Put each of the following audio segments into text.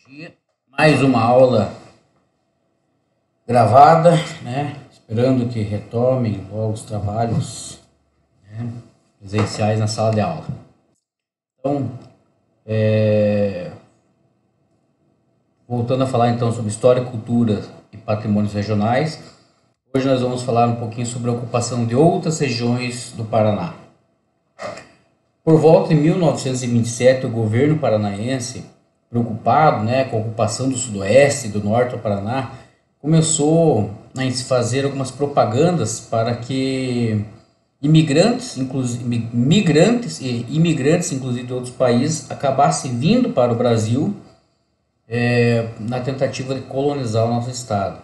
dia. Mais uma aula gravada, né? Esperando que retomem logo os trabalhos, né, presenciais na sala de aula. Então, voltando a falar então sobre história, cultura e patrimônios regionais, hoje nós vamos falar um pouquinho sobre a ocupação de outras regiões do Paraná. Por volta de 1927, o governo paranaense, preocupado, né, com a ocupação do sudoeste e do norte do Paraná, começou a se fazer algumas propagandas para que imigrantes, inclusive de outros países, acabassem vindo para o Brasil na tentativa de colonizar o nosso estado.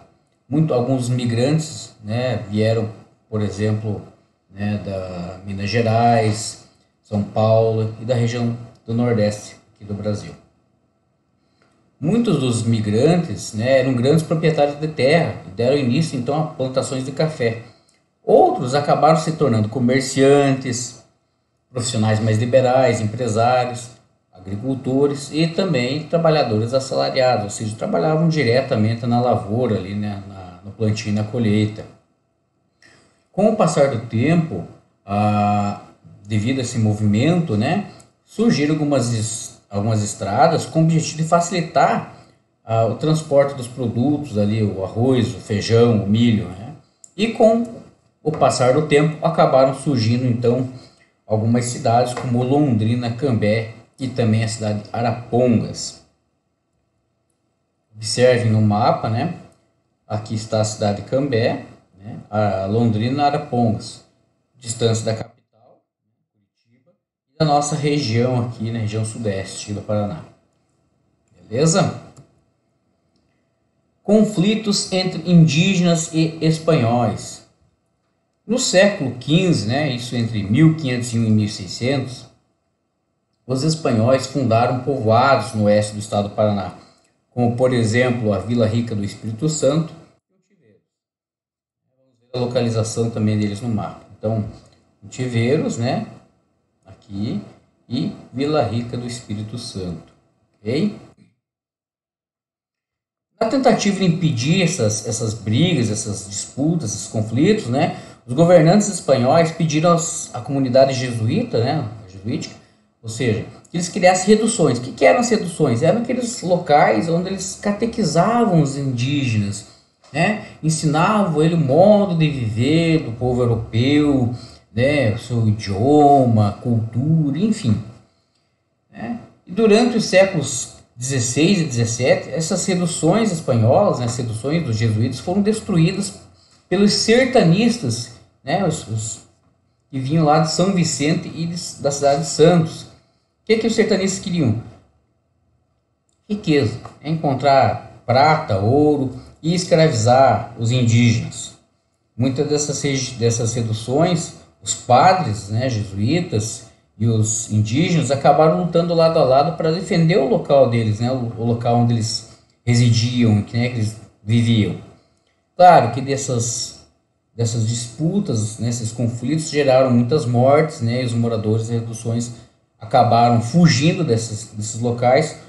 Alguns migrantes, né, vieram, por exemplo, né, da Minas Gerais, São Paulo e da região do Nordeste aqui do Brasil. Muitos dos migrantes, né, eram grandes proprietários de terra e deram início então a plantações de café. Outros acabaram se tornando comerciantes, profissionais mais liberais, empresários, agricultores e também trabalhadores assalariados, ou seja, trabalhavam diretamente na lavoura, ali, né, no plantio e na colheita. Com o passar do tempo, devido a esse movimento, né, surgiram algumas estradas com o objetivo de facilitar o transporte dos produtos, ali, o arroz, o feijão, o milho, né? E com o passar do tempo acabaram surgindo então algumas cidades como Londrina, Cambé e também a cidade de Arapongas. Observem no mapa, né? Aqui está a cidade de Cambé, né? A Londrina, Arapongas, distância da capital, Curitiba, e da nossa região aqui, na região sudeste do Paraná. Beleza? Conflitos entre indígenas e espanhóis. No século XV, né, isso entre 1501 e 1600, os espanhóis fundaram povoados no oeste do estado do Paraná, como por exemplo a Vila Rica do Espírito Santo. Vamos ver a localização também deles no mapa. Então, Tiveiros, né, aqui, e Vila Rica do Espírito Santo, ok? Na tentativa de impedir essas brigas, essas disputas, esses conflitos, né, os governantes espanhóis pediram à comunidade jesuíta, né, jesuítica, ou seja, que eles criassem reduções. O que eram as reduções? Eram aqueles locais onde eles catequizavam os indígenas, né, ensinavam ele o modo de viver do povo europeu, né, o seu idioma, cultura, enfim. Né? E durante os séculos 16 e 17, essas seduções espanholas, né, seduções dos jesuítas, foram destruídas pelos sertanistas, né, os que vinham lá de São Vicente e da cidade de Santos. O que os sertanistas queriam? Riqueza, encontrar prata, ouro e escravizar os indígenas. Muitas dessas seduções, os padres, né, jesuítas, e os indígenas acabaram lutando lado a lado para defender o local deles, né, o local onde eles residiam, né, que eles viviam. Claro que dessas disputas, né, esses conflitos geraram muitas mortes, né, e os moradores das reduções acabaram fugindo desses locais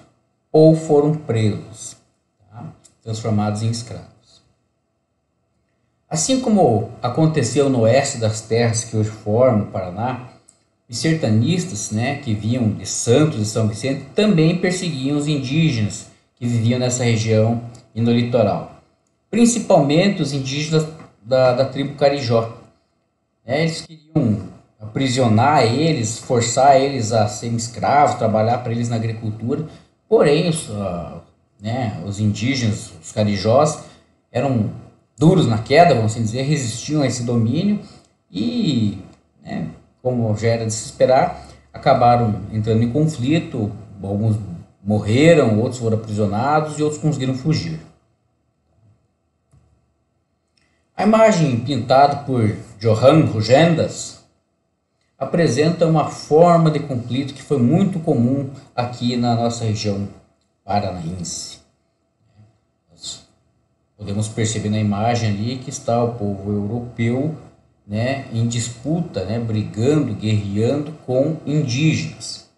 ou foram presos, tá? Transformados em escravos. Assim como aconteceu no oeste das terras que hoje formam o Paraná, os sertanistas, né, que vinham de Santos e São Vicente, também perseguiam os indígenas que viviam nessa região e no litoral. Principalmente os indígenas da tribo Carijó. Eles queriam aprisionar eles, forçar eles a serem escravos, trabalhar para eles na agricultura. Porém, os indígenas, os carijós, eram duros na queda, vamos assim dizer, resistiam a esse domínio e, né, como já era de se esperar, acabaram entrando em conflito, alguns morreram, outros foram aprisionados e outros conseguiram fugir. A imagem pintada por Johan Rugendas apresenta uma forma de conflito que foi muito comum aqui na nossa região paranaense. Nós podemos perceber na imagem ali que está o povo europeu, né, em disputa, né, brigando, guerreando com indígenas.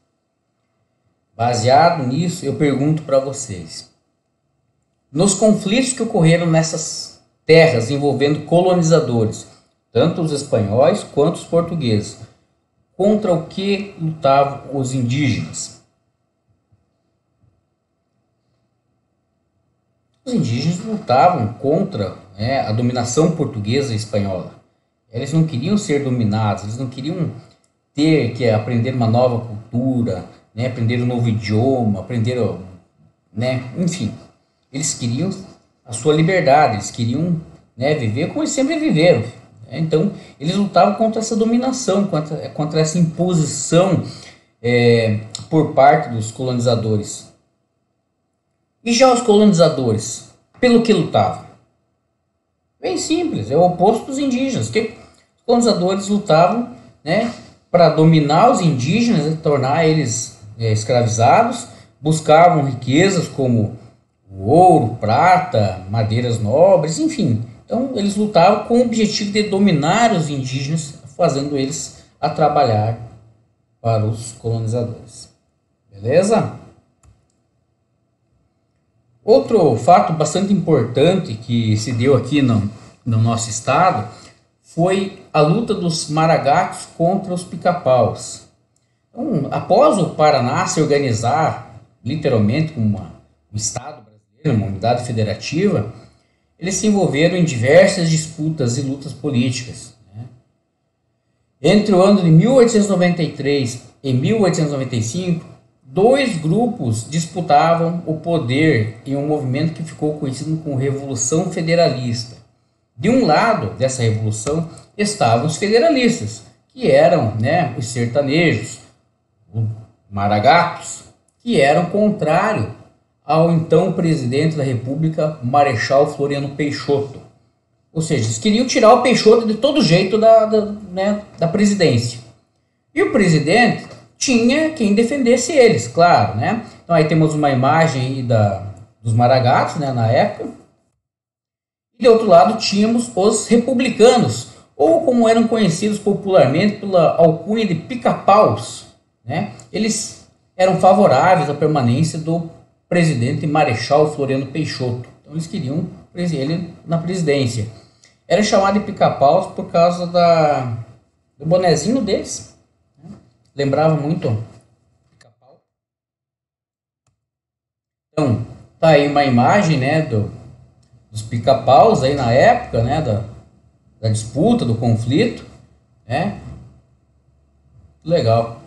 Baseado nisso, eu pergunto para vocês: nos conflitos que ocorreram nessas terras envolvendo colonizadores, tanto os espanhóis quanto os portugueses, contra o que lutavam os indígenas? Os indígenas lutavam contra, né, a dominação portuguesa e espanhola. Eles não queriam ser dominados, eles não queriam ter que aprender uma nova cultura, né, aprender um novo idioma, aprender, né, enfim. Eles queriam a sua liberdade, eles queriam, né, viver como eles sempre viveram. Então, eles lutavam contra essa dominação, contra essa imposição por parte dos colonizadores. E já os colonizadores, pelo que lutavam? Bem simples, é o oposto dos indígenas. Que os colonizadores lutavam, né, para dominar os indígenas e tornar eles escravizados, buscavam riquezas como o ouro, prata, madeiras nobres, enfim. Então eles lutavam com o objetivo de dominar os indígenas, fazendo eles a trabalhar para os colonizadores. Beleza? Outro fato bastante importante que se deu aqui no nosso estado foi a luta dos maragatos contra os pica-paus. Então, após o Paraná se organizar literalmente como um estado brasileiro, uma unidade federativa, eles se envolveram em diversas disputas e lutas políticas, né? Entre o ano de 1893 e 1895, dois grupos disputavam o poder em um movimento que ficou conhecido como Revolução Federalista. De um lado dessa revolução estavam os federalistas, que eram, né, os sertanejos, os maragatos, que eram contrários ao então presidente da República, Marechal Floriano Peixoto. Ou seja, eles queriam tirar o Peixoto de todo jeito da presidência. E o presidente tinha quem defendesse eles, claro, né? Então aí temos uma imagem aí dos maragatos, né, na época. E do outro lado tínhamos os republicanos, ou como eram conhecidos popularmente pela alcunha de pica-paus, né? Eles eram favoráveis à permanência do presidente Marechal Floriano Peixoto. Então eles queriam ele na presidência. Era chamado de pica-paus por causa do bonezinho deles. Lembrava muito pica-pau. Então, tá aí uma imagem, né, dos pica-paus aí na época, né, da disputa, do conflito, né? Legal.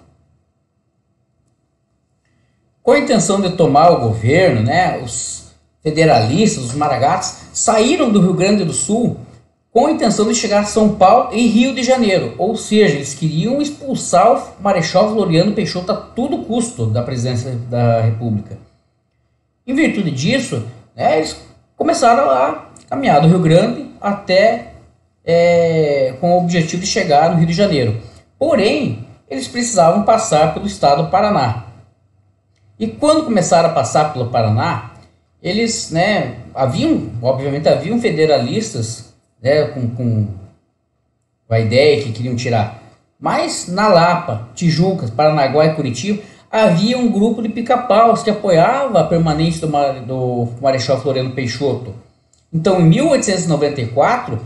Com a intenção de tomar o governo, né, os federalistas, os maragatos, saíram do Rio Grande do Sul com a intenção de chegar a São Paulo e Rio de Janeiro. Ou seja, eles queriam expulsar o Marechal Floriano Peixoto a todo custo da presidência da República. Em virtude disso, né, eles começaram a caminhar do Rio Grande até com o objetivo de chegar no Rio de Janeiro. Porém, eles precisavam passar pelo estado do Paraná. E quando começaram a passar pelo Paraná, eles, né, obviamente haviam federalistas, né, com a ideia que queriam tirar. Mas na Lapa, Tijucas, Paranaguá e Curitiba, havia um grupo de pica-paus que apoiava a permanência do Marechal Floriano Peixoto. Então, em 1894,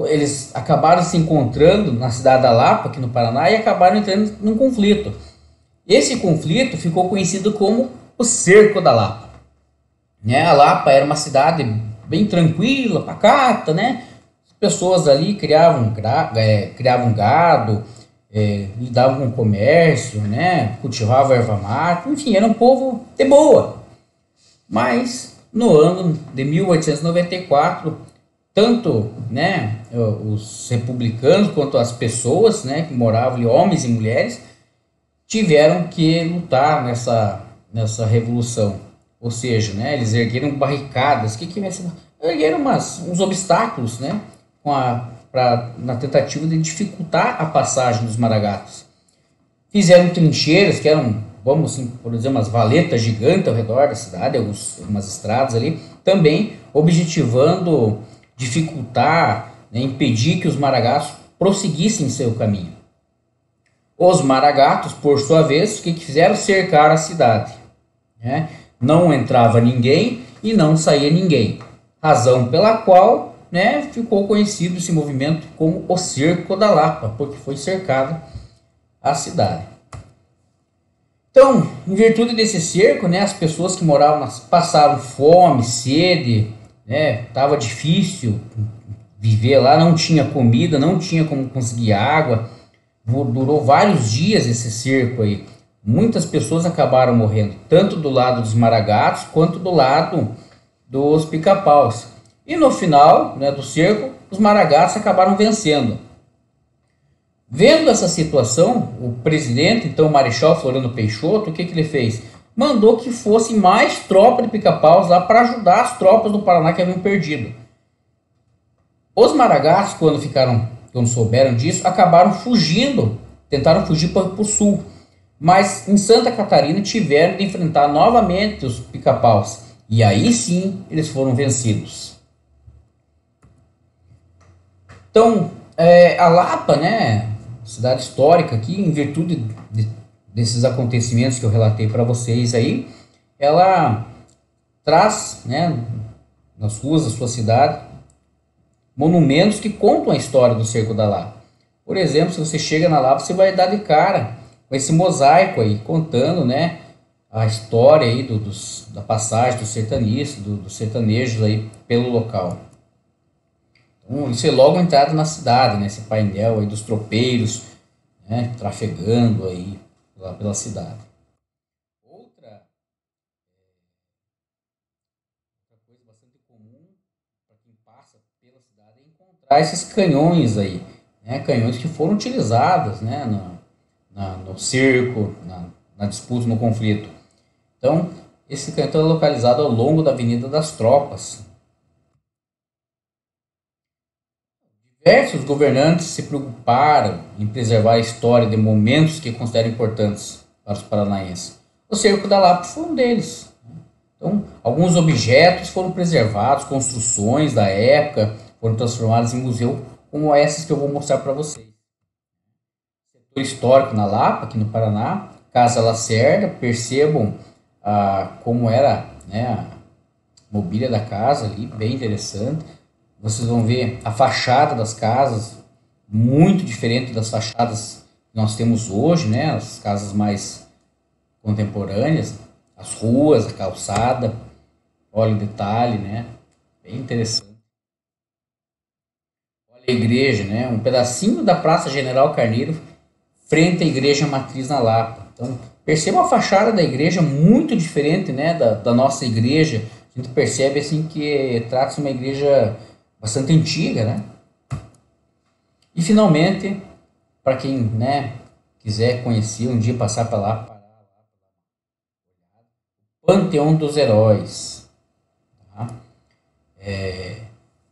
eles acabaram se encontrando na cidade da Lapa, aqui no Paraná, e acabaram entrando num conflito. Esse conflito ficou conhecido como o Cerco da Lapa. Né? A Lapa era uma cidade bem tranquila, pacata, né? As pessoas ali criavam gado, lidavam com o comércio, né? Cultivavam erva mate, enfim, era um povo de boa. Mas no ano de 1894, tanto, né, os republicanos quanto as pessoas, né, que moravam ali, homens e mulheres, tiveram que lutar nessa revolução. Ou seja, né, eles ergueram barricadas, ergueram uns obstáculos, né, na tentativa de dificultar a passagem dos maragatos. Fizeram trincheiras, que eram, vamos assim, por exemplo, umas valetas gigantes ao redor da cidade, algumas estradas ali, também objetivando dificultar, né, impedir que os maragatos prosseguissem seu caminho. Os maragatos, por sua vez, o que fizeram? Cercar a cidade. né? Não entrava ninguém e não saía ninguém. Razão pela qual, né, ficou conhecido esse movimento como o Cerco da Lapa, porque foi cercada a cidade. Então, em virtude desse cerco, né, as pessoas que moravam passaram fome, sede, né, tava difícil viver lá, não tinha comida, não tinha como conseguir água. Durou vários dias esse cerco aí. Muitas pessoas acabaram morrendo, tanto do lado dos maragatos quanto do lado dos pica-paus. E no final, né, do cerco, os maragatos acabaram vencendo. Vendo essa situação, o presidente, então o Marechal Floriano Peixoto, o que ele fez? Mandou que fosse mais tropa de pica-paus lá para ajudar as tropas do Paraná que haviam perdido. Os maragatos, quando souberam disso, acabaram fugindo, tentaram fugir para o sul. Mas em Santa Catarina tiveram de enfrentar novamente os pica-paus. E aí sim eles foram vencidos. Então, a Lapa, né, cidade histórica aqui, em virtude desses acontecimentos que eu relatei para vocês aí, ela traz, né, nas ruas da sua cidade, monumentos que contam a história do Cerco da Lapa. Por exemplo, se você chega na Lapa, você vai dar de cara com esse mosaico aí, contando, né, a história aí da passagem dos sertanistas, dos sertanejos aí pelo local. Então, isso é logo a entrada na cidade, né, esse painel aí dos tropeiros, né, trafegando aí lá pela cidade. Outra coisa bastante comum para quem passa pela cidade é encontrar esses canhões aí, né, canhões que foram utilizados, né, no cerco, na disputa, no conflito. Então, esse canhão é localizado ao longo da Avenida das Tropas. Diversos governantes se preocuparam em preservar a história de momentos que consideram importantes para os paranaenses. O Cerco da Lapa foi um deles. Então, alguns objetos foram preservados, construções da época foram transformadas em museu, como essas que eu vou mostrar para vocês. Setor histórico na Lapa, aqui no Paraná, Casa Lacerda, percebam como era, né, a mobília da casa ali, bem interessante. Vocês vão ver a fachada das casas, muito diferente das fachadas que nós temos hoje, né, as casas mais contemporâneas, as ruas, a calçada, olha o detalhe, né, bem interessante. Olha a igreja, né, um pedacinho da Praça General Carneiro, frente à Igreja Matriz na Lapa. Então, perceba a fachada da igreja muito diferente, né, da nossa igreja. A gente percebe assim que trata-se de uma igreja bastante antiga, né? E finalmente, para quem, né, quiser conhecer um dia, passar para lá, Panteão dos Heróis. Tá?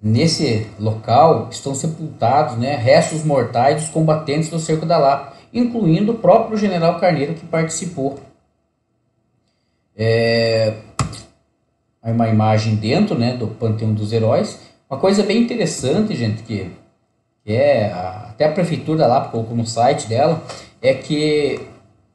Nesse local estão sepultados, né, restos mortais dos combatentes do Cerco da Lapa, incluindo o próprio general Carneiro que participou. Uma imagem dentro, né, do Panteão dos Heróis. Uma coisa bem interessante, gente, que até a prefeitura da Lapa colocou no site dela, é que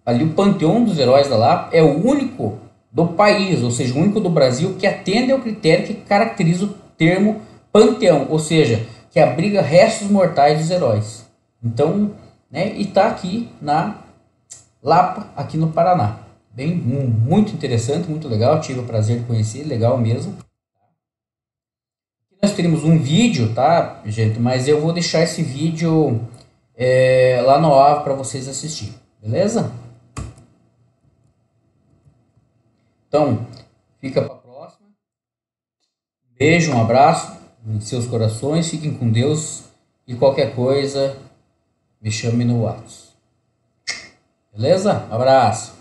ali o Panteão dos Heróis da Lapa é o único do país, ou seja, o único do Brasil que atende ao critério que caracteriza o termo panteão, ou seja, que abriga restos mortais dos heróis. Então, né, e está aqui na Lapa, aqui no Paraná. Bem, muito interessante, muito legal, tive o prazer de conhecer, legal mesmo. Aqui nós teremos um vídeo, tá, gente, mas eu vou deixar esse vídeo lá no AV para vocês assistirem, beleza? Então, fica para a próxima. Beijo, um abraço em seus corações, fiquem com Deus e qualquer coisa me chame no WhatsApp. Beleza? Abraço.